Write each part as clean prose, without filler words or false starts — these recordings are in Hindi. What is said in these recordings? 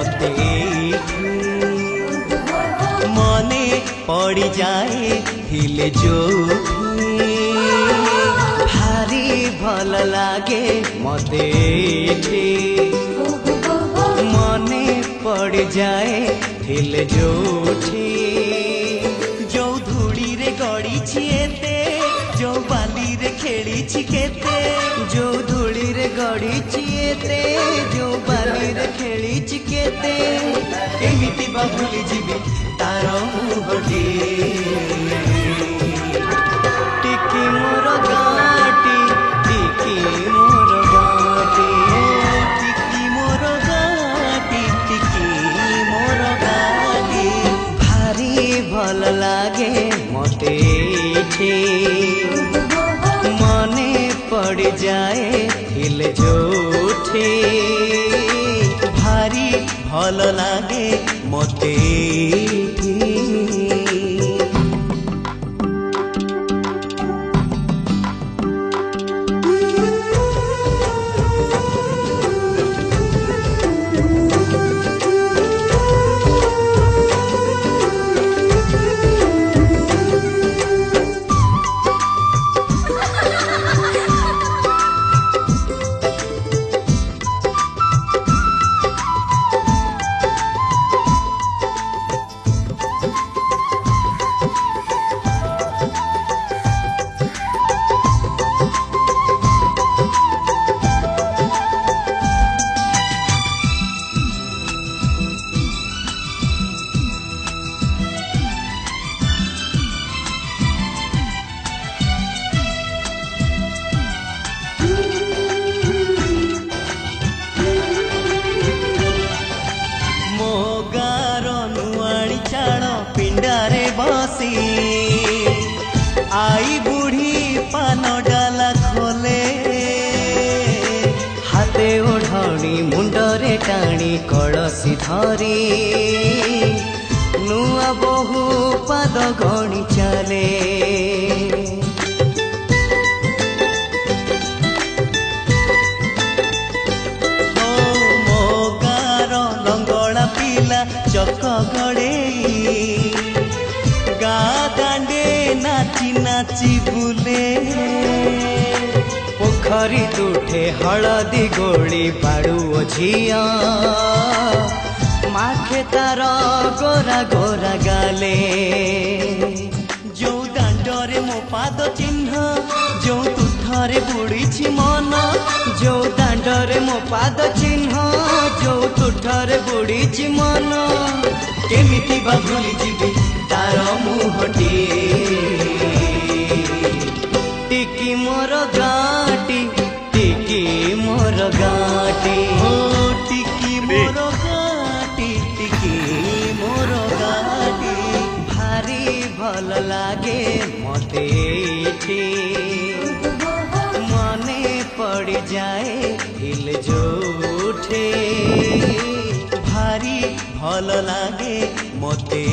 मते मने पड़ी जाए हिले जो भारी भल लागे मते मने पड़ जाए हिले जोठी जो धूड़ी रे गड़ी छिएते जो बाली रे खेली छिकेते जो धूड़ी रे गड़ी छिएते जो बाली रे खेली छिकेते एमिति बा भूली जीवी तार मुहटी टिकी मोर गाटी टिकी मोर गाटी टिकी मोर गाटी टिकी मोर गाटी भारी भल लागे मते मने पड़ जाए हिल जोठे भारी भल लागे मते पिंडारे बसी आई बुढ़ी पान डाला खोले हाथे ओढ़णी मुंडरे टाणी कलसी धरी नुआ बहु पाद गणी चले मो गार लंगड़ा पिला चक गड़े दांडे नाची नाची बुले पोखरी तुठे हलदी गोली बाड़ू झिया माखे तार गोरा गोरा गाले जो दांडरे मो पाद चिन्ह जो तुठरे बुड़ी मन जो दांडरे मो पाद चिन्ह जो तुठरे बुड़ी मन केमिति बा भूली जीवी तार मुहटी टिकी मोर गाटी टिकी मोर गाटी टिकी मोर गाटी टिकी मोर गाटी भारी भल लागे मते मने पड़ जाए हिल जोठे भारी भल लागे मते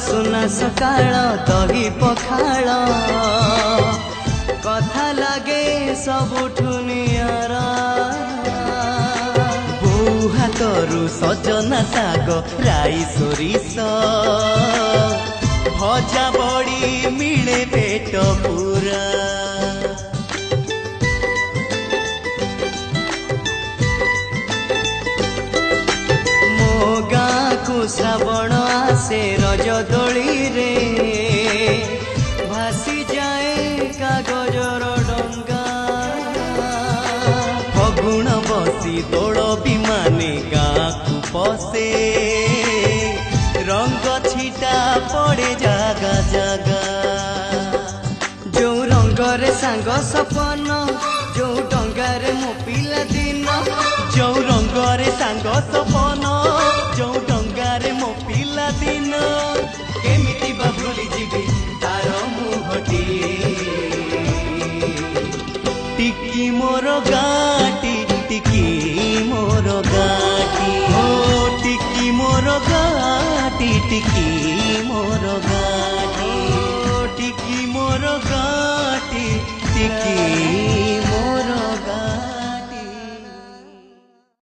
सुना सकाळ दही पखाळ कथा लगे सबुठु नियारा बोउ हातरू सजना साग राई सोरिष भजा बड़ी मिले पेट पूरा मो गाँ श्रावण आसे रज दोली रे भासी जाए कागजर डंगा फगुण बसी दौड़ विमाने गाँ को पसे रंग छिटा पड़े जागा जागा जो रंगरे सांग सपन जो डंगारे मो पिला दिन जो रंगरे सांग सपन जो डंगारे मो पिला दिन केमिति बा भूली जीवी तार मुहटी टिकी मोर गाटी टिकी मोर गाटी हो टिकी मोर गाटी टिकी मोर गाटी।